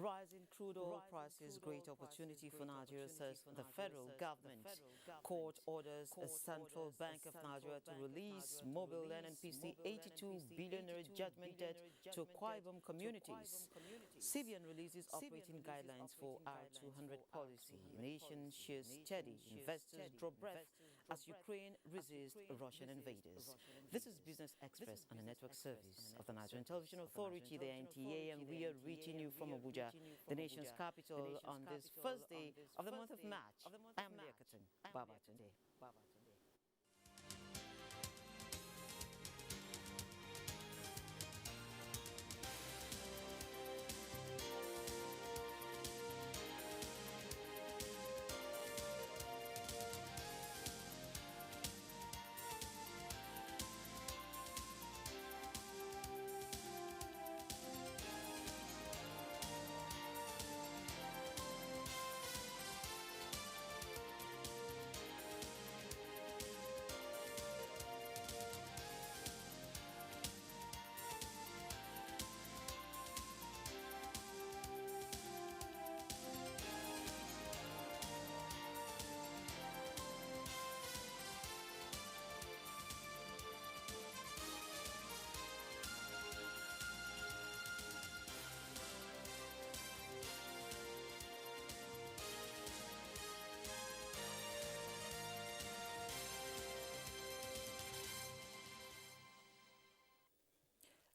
Rising crude oil prices, great opportunity for Nigeria, says the federal government. Court orders a Central Bank of Nigeria to release mobile NNPC 82 billion judgment debt to Akwa Ibom communities. CBN releases operating guidelines for R200 policy. Nation shares steady. Investors draw breath as Ukraine resists Russian invaders. This is Business Express on the network service of the Nigerian Television Authority, the NTA, and we are reaching you from Abuja, the nation's capital, on this first day of the month of March. I'm Liakatin Babatunde.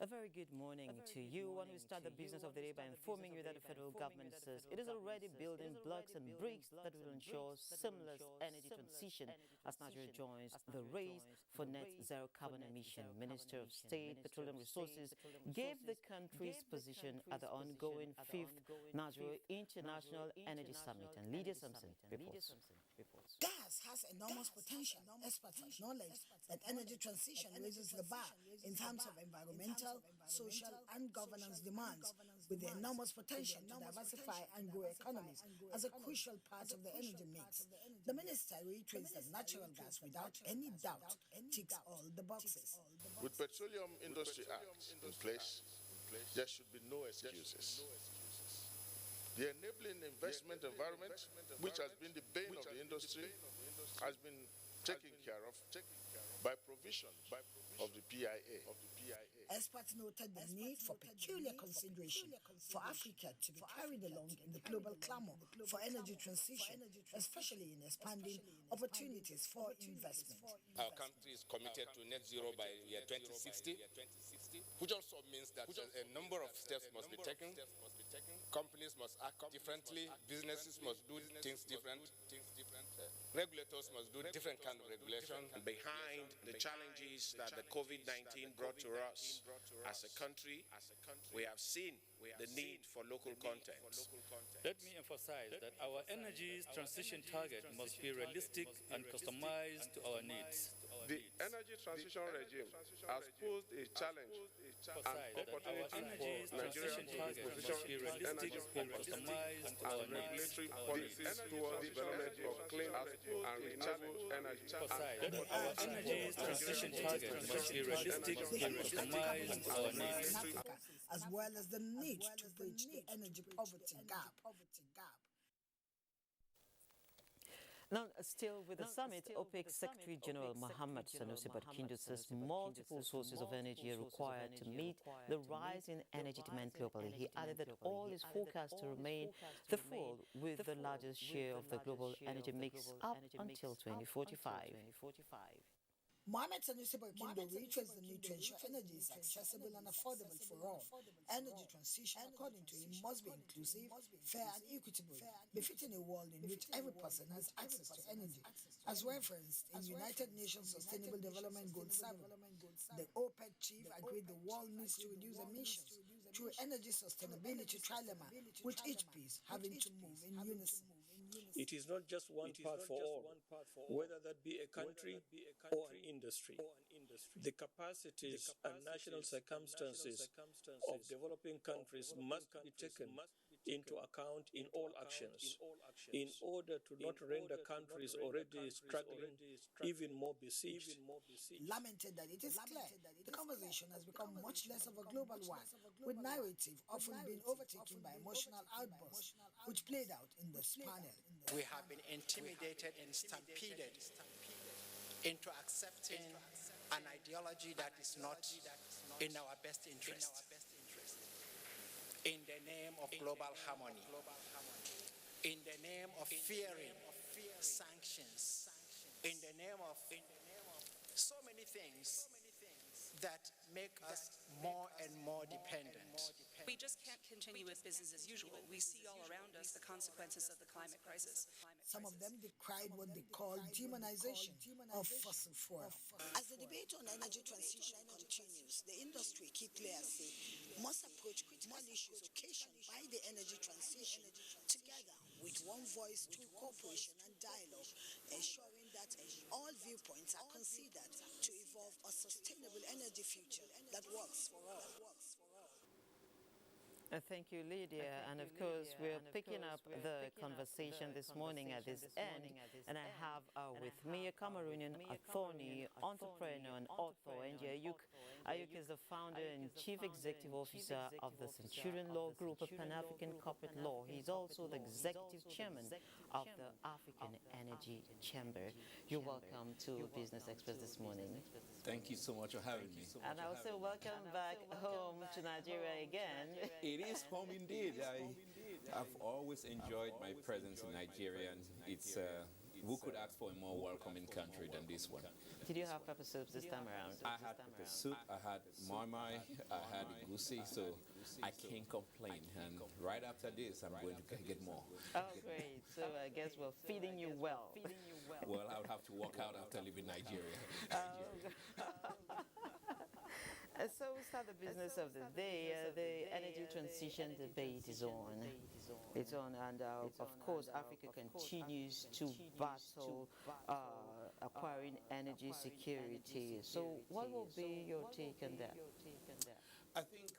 A very good morning to you. And we start the business of the day by informing you that the federal government says it is already building blocks and bricks that will ensure seamless energy transition as Nigeria joins the race for net zero carbon emission. Minister of State Petroleum Resources gave the country's position at the ongoing 5th Nigeria International Energy Summit. And Lydia Sampson reports. Gas has enormous potential. Experts acknowledge that energy transition raises the bar in terms of environmental, social, and governance demands, with the enormous potential to diversify and grow economies as a crucial part of the energy mix. The minister reiterates that natural gas, without any doubt, ticks all the boxes. With Petroleum Industry Act in place, there should be no excuses. The enabling investment environment, which has been the bane of the industry, has been taken care of by provision of the PIA. Experts noted the need for peculiar consideration for Africa to be carried along in the global clamor for energy transition, especially in expanding opportunities for investment. Our country is committed to net zero by year 2060, which also means that a number of steps must be taken. Companies must act differently, businesses must do things different, regulators must do different kind of regulation. Behind the challenges that the COVID-19 brought to us as a country, we have seen the need for local content. Let me emphasize that our energy transition target must be realistic and customized to our needs. The energy transition regime has posed a challenge and opportunity for Nigerian to position energy customized to our regulatory policies towards the development of clean and renewable energy. Our energy transition target must be realistic and customized to our needs. As well as the need to bridge the energy poverty gap. Now, still with the summit, OPEC Secretary General Mohammed Sanusi Barkindo says multiple sources of energy are required to meet the rise in energy demand globally. He added that oil is forecast to remain the fuel with the largest share of the global energy mix up until 2045. Mohammed Sanusi Barkindo reiterates the need to ensure energy is accessible and affordable for all. Energy transition, according to him, must be inclusive, fair and equitable, befitting a world in which every person has access to energy. As referenced in United Nations Sustainable Development Goal 7, the OPEC chief agreed the world needs to reduce emissions through energy sustainability trilemma, with each piece having to move in unison. It is not just one part for all, whether that be a country or an industry. The capacities and national circumstances of developing countries must be taken into account in all actions in order to not render countries already struggling even more besieged. Lamented that it is clear the conversation has become much less of a global one, with narrative often being overtaken by emotional outbursts, which played out in this panel. We have been intimidated and stampeded into accepting an ideology that is not in our best interest, in the name of global harmony, in the name of fearing sanctions, in the name of so many things that make us more and more dependent. We just can't continue with business as usual. We see all around us the consequences of the climate crisis. Some of them decried what they call demonization of fossil fuel. As the debate on energy transition continues, the industry, key players say, must approach critical issues occasioned by the energy transition together with one voice, true cooperation and dialogue, ensuring that all viewpoints are considered to evolve a sustainable energy future that works for all. Thank you, Lydia. And of course, we're picking up the conversation this morning at this end. And I have with me a Cameroonian attorney, entrepreneur, and author, Angie Ayuk. Ayuk is the founder and chief executive officer of the Centurion Law Group, a Pan-African corporate law. He's also the executive chairman of the African Energy Chamber. You're welcome to Business Express this morning. Thank you so much for having me. And also welcome back home to Nigeria again. It is home indeed. I've always enjoyed my presence in Nigeria, and it's who could ask for a more welcoming country than this one? Did you have pepper soup this time around? I had pepper soup, I had moi, I had goosey, so I can't complain. And right after this, I'm going to get more. Oh, great. So I guess we're feeding you well. Well, I would have to walk out after leaving Nigeria. So we start the business of the day. The energy transition debate is on. It's on, and of course, Africa continues to battle acquiring energy security. So, what will be your take on that? I think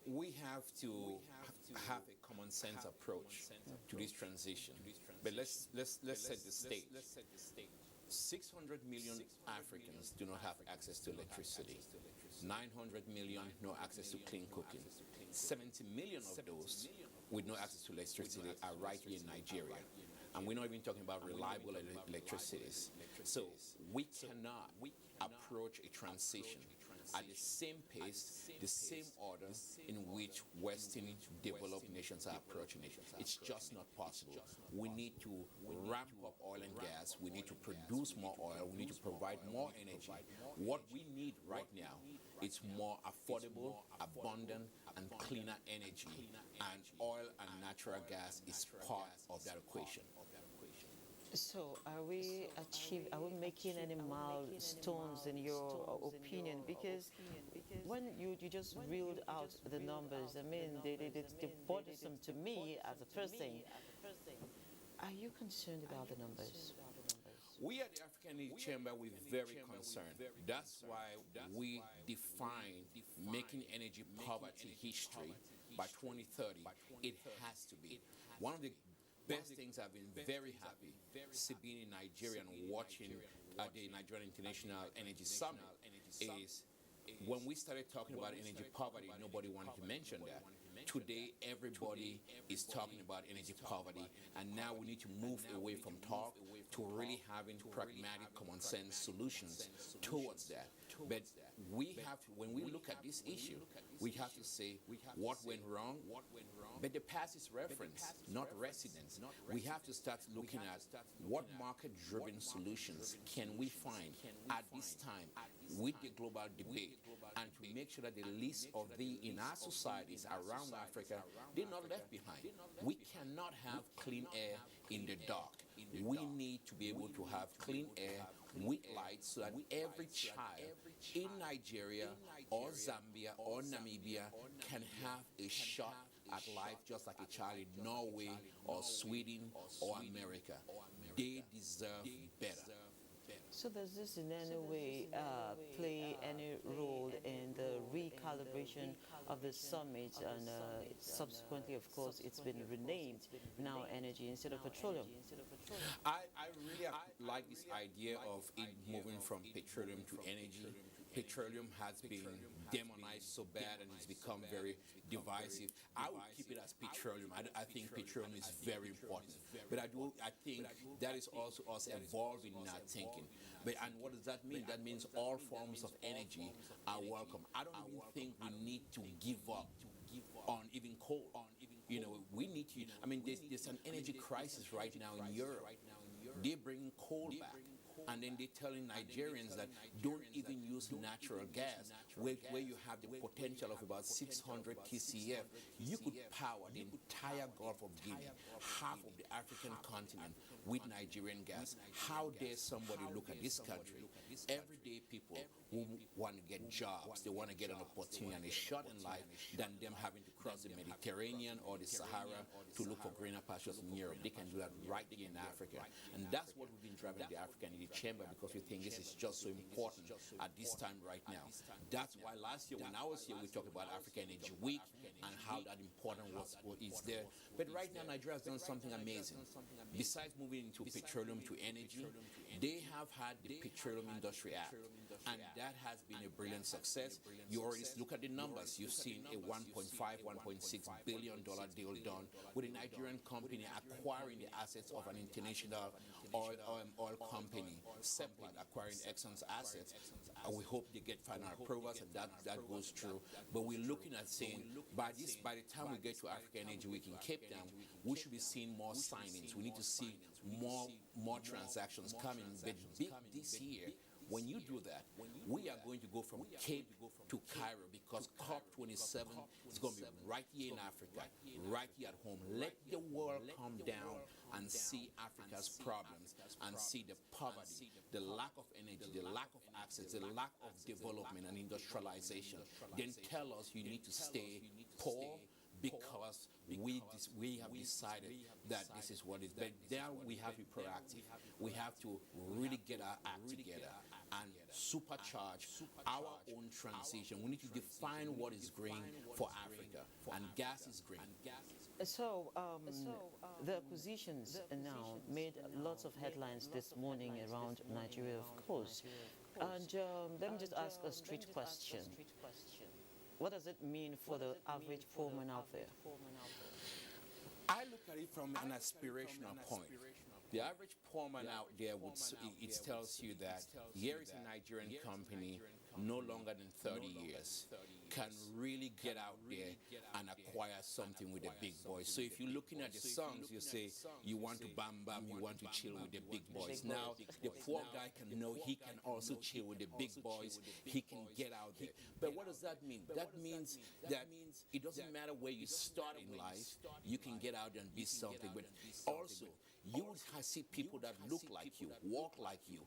we have to have a common sense approach to this transition. But let's set the stage. 600 million Africans do not have access to electricity. 900 million no access to clean cooking. 70 million of those with no access to electricity are right here in Nigeria. And we're not even talking about reliable electricities. So we cannot approach a transition at the same pace, the same order in which Western developed nations are approaching it. It's just not possible. We need to ramp up oil and gas. We need to produce more oil. We need to provide more energy. What we need right now is more affordable, abundant, and cleaner energy. And oil and natural gas is part of that equation. So, are we making any milestones in your opinion? Because when you just reeled out the numbers, I mean, they're bothersome to me as a person. Are you concerned about the numbers? We at the African Energy Chamber, we're very concerned. That's why we define making energy poverty history by 2030. It has to be. One of the best things I've been very happy being in Nigeria and watching the Nigerian International Energy Summit is when we started talking about energy poverty, nobody wanted to mention that. Today, everybody is talking about energy poverty, and now we need to move away from talk to really having pragmatic, common sense solutions towards that. But we have to, when we look at this issue, we have to say what went wrong. But the past is reference, not residence. We have to start looking at what market-driven solutions can we find at this time with the global debate, and to make sure that the least of in our societies around Africa, they're not left behind. We cannot have clean air in the dark. We need to be able to have clean air with light so that every child in Nigeria or Zambia or Namibia can have a shot at life just like a child in Norway or Sweden or America. They deserve better. So does this in any way play any role in the recalibration recalibration of the summit, and subsequently, of course, it's been renamed now energy instead of petroleum. I really like this idea of it moving from petroleum to energy. Petroleum has been demonized so bad and it's become very divisive. I would keep it as petroleum. I think petroleum is very important. But I think that is also us evolving in our thinking. And what does that mean? That means all forms of energy are welcome. I don't even think we need to give up on even coal. You know, we need to, I mean, there's an energy crisis right now in Europe. They're bringing coal back. And then they're telling Nigerians that don't even use natural gas, where you have the potential of about 600 TCF. You could power the entire Gulf of Guinea, half of the African continent, with Nigerian gas. How dare somebody look at this country? Everyday people who want to get jobs, they want to get an opportunity and a shot in life, than them having to cross the Mediterranean or the Sahara to look for greener pastures in Europe. They can do that right here in Africa. And that's what we've been driving the African Energy Chamber, because we think this is just so important at this time right now. That's why last year when I was here, we talked about African Energy Week and how that important is there. But right now, Nigeria has done something amazing. Besides moving into petroleum to energy, they have had the Petroleum Industry Act, and that has been a brilliant success. You already look at the numbers. You've seen a $1.5, $1.6 billion deal done with a Nigerian company acquiring the assets of an international oil company, Seplat acquiring Exxon's assets. We hope they get final approvals and that goes through. But we're looking at saying by the time we get to African Energy Week in Cape Town, we should be seeing more signings. We need to see more transactions coming. But big this year, when you do that, we are going to go from Cape to Cairo, because COP27 is going to be right here in Africa, right here at home. Let the world come down and see Africa's problems and see the poverty, the lack of energy, the lack of access, the lack of development and industrialization. Then tell us you need to stay poor because we have decided that this is what it is. But there we have to be proactive. We have to really get our act together and supercharge our own transition. We need to define what is green for Africa, and gas is green. So, the acquisitions now made lots of headlines this morning around Nigeria, of course. And let me just ask a straight question. What does it mean for the average poor man out there? I look at it from an aspirational point. The average poor man out there it tells you that here is a Nigerian company, no longer than 30 years, can really get out there and acquire something with the big boys. So if you're looking at the songs, you say you want to bam bam, you want to chill with the big boys. Now the poor guy can know he can also chill with the big boys. He can get out there. But what does that mean? That means that it doesn't matter where you start in life, you can get out there and be something. But also, you would see people that look like you, walk like you,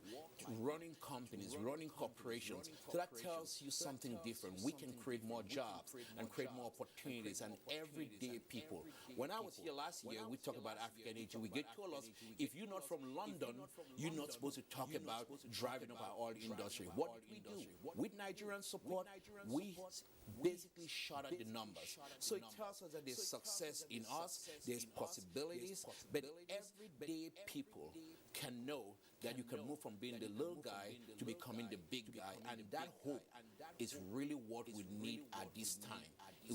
running companies, running corporations. So that tells you something different. We can create more jobs and create more opportunities and everyday people. When I was here last year, we talked about African Energy. We told us, if you're not from London, you're not supposed to talk about driving up our oil industry. What did we do? With Nigerian support, we basically shot at the numbers. So it tells us that there's success in us, there's possibilities, but everyday people can know that you can move from being the little guy to becoming the big guy. And that hope is really what we need at this time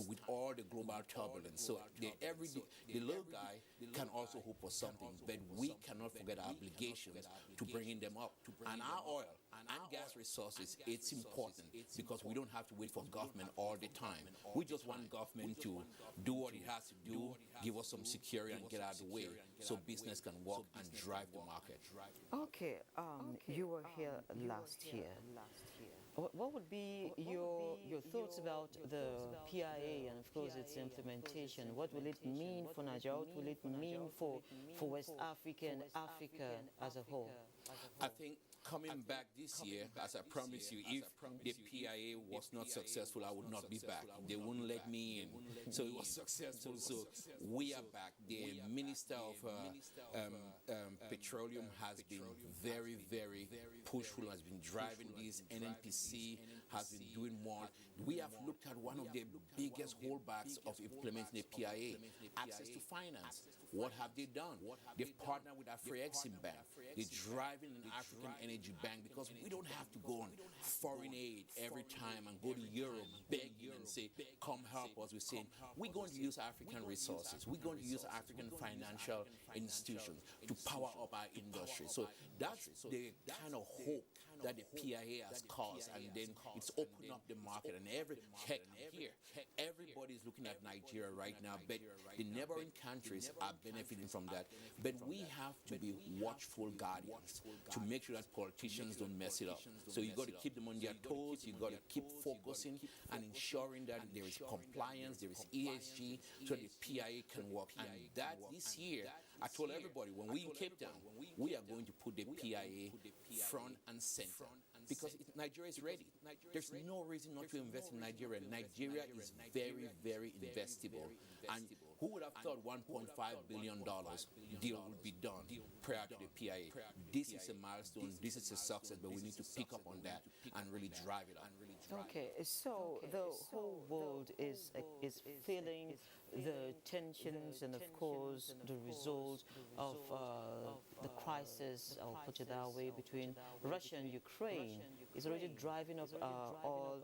with all the global turbulence. So the little guy can also hope for something, but we cannot forget our obligations to bringing them up. And our oil and gas resources, it's important because we don't have to wait for government all the time. We just want government to do what it has to do, give us some security and get out of the way so business can work and drive the market. Okay, you were here last year. What would be your thoughts about the PIA and, of course, its implementation? What will it mean for Nigeria? What will it mean for West Africa and Africa as a whole? I think coming back this year, as I promised you, if the PIA was not successful, I would not be back. They wouldn't let me in. So it was successful. So we are back. The Minister of Petroleum has been very, very pushful, has been driving this. NNPC has been doing more. we have looked at one of the biggest holdbacks of implementing the PIA, access to finance. What have they done? They've partnered with Afrexim Bank. They're driving an African energy bank because we don't have to go on foreign aid every time and go to Europe begging and say, come help us. We're saying, we're going to use African resources. We're going to use African financial institutions to power up our industry. So that's the kind of hope that the PIA has caused, and then it's opened up the market. And everybody's looking at Nigeria right now, but the neighboring countries are benefiting from that. But we have to be watchful guardians to make sure that politicians don't mess it up. So you got to keep them on their toes. You got to keep focusing and ensuring that there is compliance, there is ESG, so the PIA can work. And that this year, I told everybody, when we in Cape Town, we are going to put the PIA front and center because Nigeria is ready. There's no reason not to invest in Nigeria. Nigeria is very, very investable. And who would have thought $1.5 billion deal would be done prior to the PIA? This is a milestone. This is a success, but we need to pick up on that and really drive it up. Okay, so the whole world is feeling the tensions and, of course, the result of the crisis, I'll put it that way, between Russia and Ukraine is already driving up oil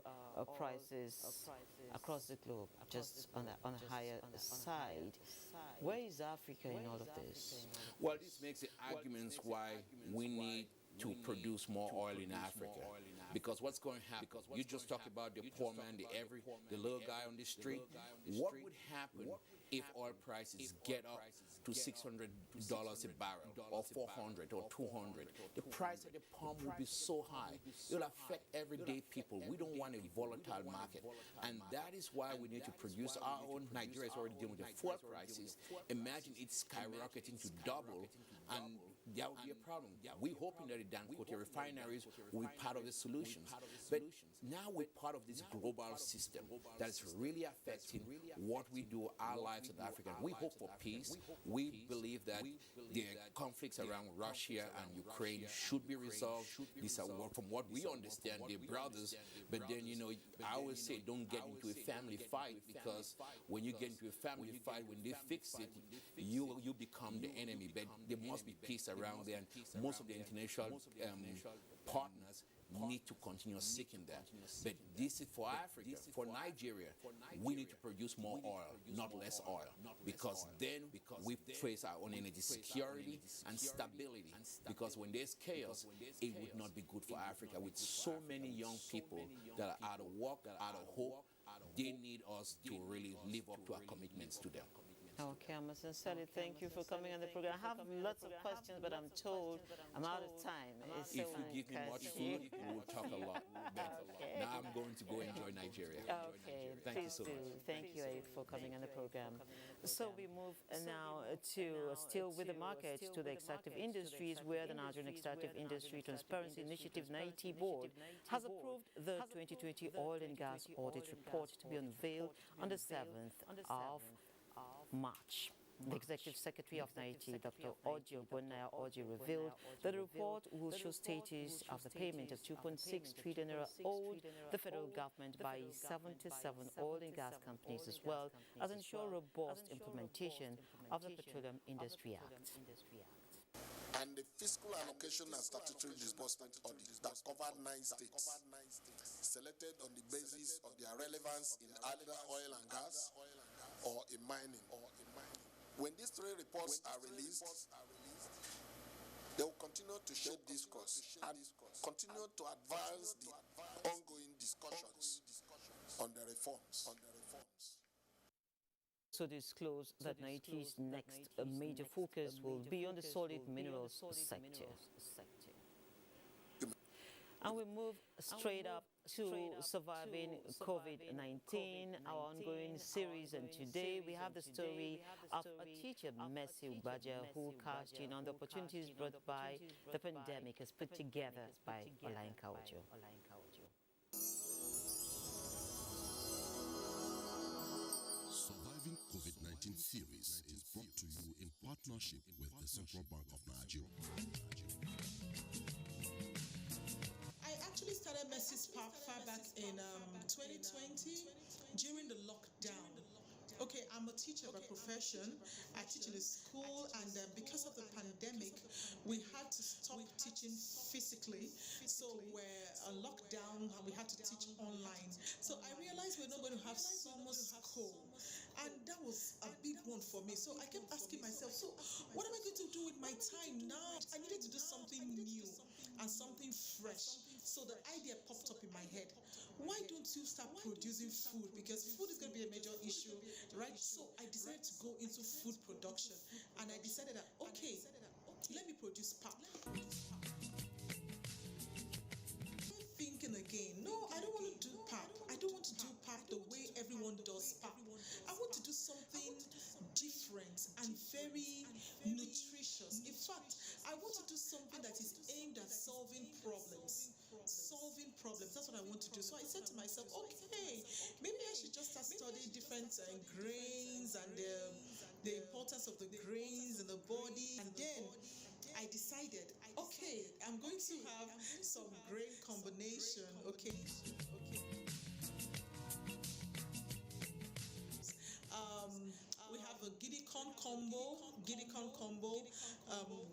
prices across the globe, just on a higher side. Where is Africa in all of this? Well, this makes the arguments why we need to produce more oil in Africa. Because what's going to happen? You just talk about the poor man, the little guy on the street. What would happen if oil prices get up to $600 a barrel, or $400 or $200? The price at the pump will be so high. It will affect everyday people. We don't want a volatile market. And that is why we need to produce our own. Nigeria is already dealing with the fuel prices. Imagine it skyrocketing to double, and that would be a problem. We're hoping that the Dangote refineries will be part of the solutions. But now we're part of this global system that is really affecting what we do, our lives as Africans. We hope for peace. We believe that the conflicts around Russia and Ukraine should be resolved. These are, from what we understand, they're brothers. But then, I always say don't get into a family fight, because when you get into a family fight, when they fix it, you become the enemy. But there must be peace around there, and most of the international partners need to continue seeking that. But this is for Africa, for Nigeria. We need to produce more oil, not less oil, because then we face our own energy security and stability. Because when there's chaos, it would not be good for Africa. With so many young people that are out of work, out of hope, they need us to really live up to our commitments to them. Okay, I must sincerely thank you for coming on the program. I have lots of questions, but I'm told I'm out of time. If you give me much food, we will talk a lot. Okay. Now I'm going to go enjoy Nigeria. Okay, please do. Thank you, Abe, for coming on the program. So we move now to, still with the market, to the extractive industries, where the Nigerian Extractive Industry Transparency Initiative (NIT) Board has approved the 2020 oil and gas audit report to be unveiled on the 7th of March. The Executive Secretary of NIT, Dr. Oji Ogbonnaya Oji, revealed that the report will show status of the payment of 2.6 trillion naira owed the federal government by 77 oil and gas companies, as well as ensure robust implementation of the Petroleum Industry Act. And the fiscal allocation and statutory disbursement audit that covered 9 states, selected on the basis of their relevance in either oil and gas or in mining. When these 3 reports are released, they will continue to shape discourse and continue to advance the ongoing discussions on the reforms. So disclose that NIT's next major focus will be on the solid minerals sector. And we move straight up to surviving COVID-19, our ongoing series. And today we have the story of a teacher, Mercy Ubaja, who cashed in on the opportunities brought by the pandemic, as put together by Olain Kaujo. Surviving COVID-19 series is brought to you in partnership with the Central Bank of Nigeria. I actually started Messi's Pop far back in 2020 during the lockdown. Okay, I'm a teacher by profession. I teach in a school, and because of the pandemic, we had to stop teaching physically. So we're on lockdown, and we had to teach online. So I realized we're not going to have summer school, and that was a big one for me. So I kept asking myself, so what am I going to do with my time now? I needed to do something new and something fresh. So the idea popped up in my head. Why don't you start producing food? Because food is going to be a major issue, right? So I decided to go into food production, and I decided that, okay, let me produce pap. Thinking again, no, I don't want to do pap. I don't want to do pap the way everyone does pap. I want to do something different and very nutritious. In fact, I want to do something that is aimed at solving problems. Solving problems. That's what I want to do. So I said to myself, okay, maybe I should just start studying different grains and the importance of the grains in the body. And then I decided, okay, I'm going to have some grain combination, okay. We have a giddy corn combo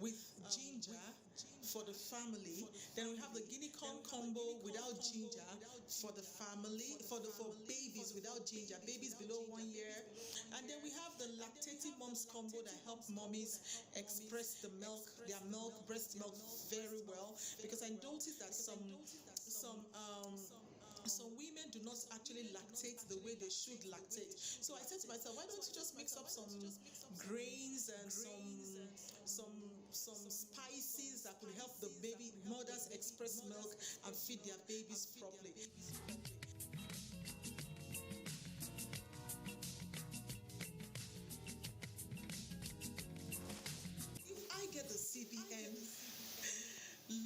with ginger for the family. Then we have the guinea corn combo without ginger for the family, for babies without ginger, babies below 1 year. And then we have the lactating moms combo that help mommies express their breast milk very well. Because I noticed that some women do not actually lactate the way they should lactate. So I said to myself, why don't you just mix up some grains and some spices that could help the baby mothers express milk and feed their babies properly. If I get the CBN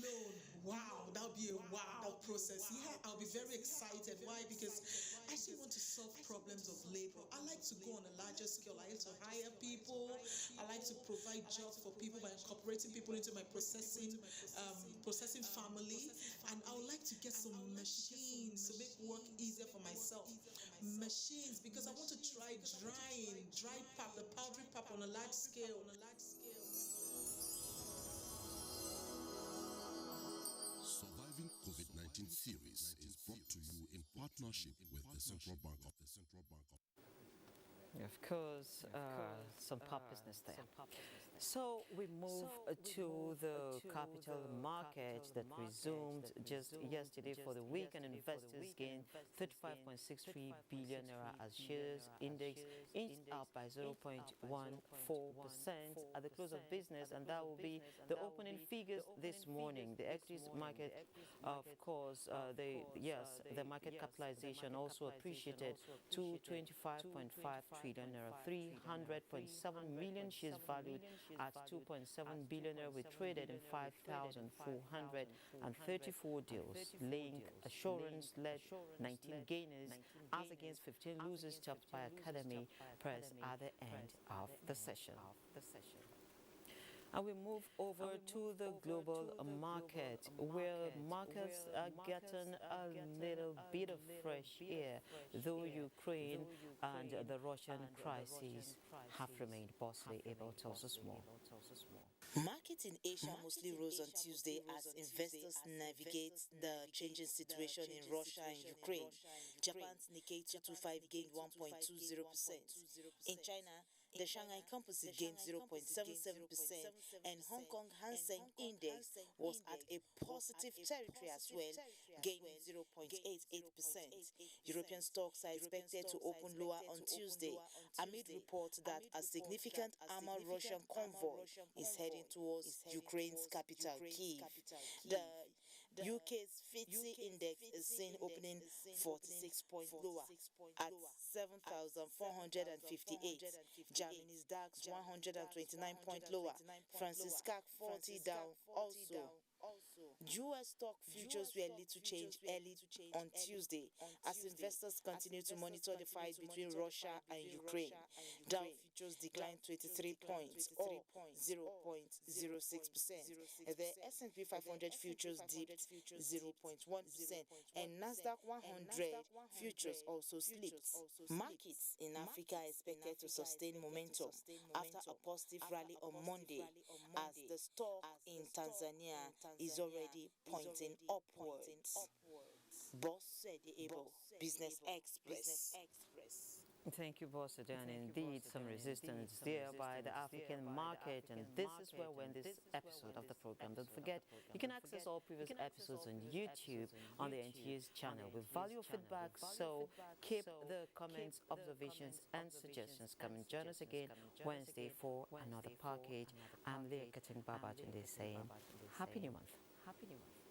loan, wow, that would be a wow process. Yeah, I'll be very excited. Why? Because I still want to solve problems of labor. I like to go on a larger scale. I like to hire people. I like to provide jobs for people by incorporating people into my processing family. And I would like to get some machines to make work easier for myself. Machines, because I want to try dry pap, the powdery pap on a large scale. Surviving COVID-19 series is brought to you in partnership with the Central Bank of Of course, some pop business there. So we move to the capital market that resumed just yesterday for the week, and investors gained 35.63 billion naira as shares index inched up by 0.14% at the close of business, and that will be the opening figures this morning. The equities market, of course, the market capitalization also appreciated to 25.5 trillion naira, 300.7 million shares valued at 2.7 billion naira were traded in 5,434 deals. Link Assurance led 19 gainers as against 15 losers, topped by Academy Press at the end of the session. And we move over to the global market, where markets are getting a little bit of fresh air, though Ukraine and the Russian crisis have remained bossy. Abel tells us more. Markets in Asia mostly rose on Tuesday as investors navigate the changing situation in Russia and Ukraine. Japan's Nikkei 225 gained 1.20%. In China, the Shanghai Composite gained 0.77%, and Hong Kong Hang Seng Index was at a positive territory as well, gaining 0.88%. European stocks are expected to open lower on Tuesday, amid reports that a significant armored Russian convoy is heading towards Ukraine's capital, Kyiv. The UK's FTSE index is seen opening 46 points lower at 7,458. Germany's DAX 129 points lower. France's CAC 40 down also. US stock futures were little changed early on Tuesday as investors continue to monitor the fight between Russia and Ukraine. Dow futures declined 23 points or 0.06%. The S&P 500 futures dipped 0.1% and Nasdaq 100 futures also slipped. Markets in Africa are expected to sustain momentum after a positive rally on Monday as the stock in Tanzania is already pointing upwards. Boss said able Business Express. Thank you, Boss Adan. Indeed, some resistance there by the African market, and this is where we end this episode of the program. Don't forget, you can access all previous episodes on YouTube on the NTU's channel. We value your feedback, so keep the comments, observations, and suggestions coming. Join us again Wednesday for another package. I'm Leah Katin Babatunde saying, Happy New Month. Happy New Month.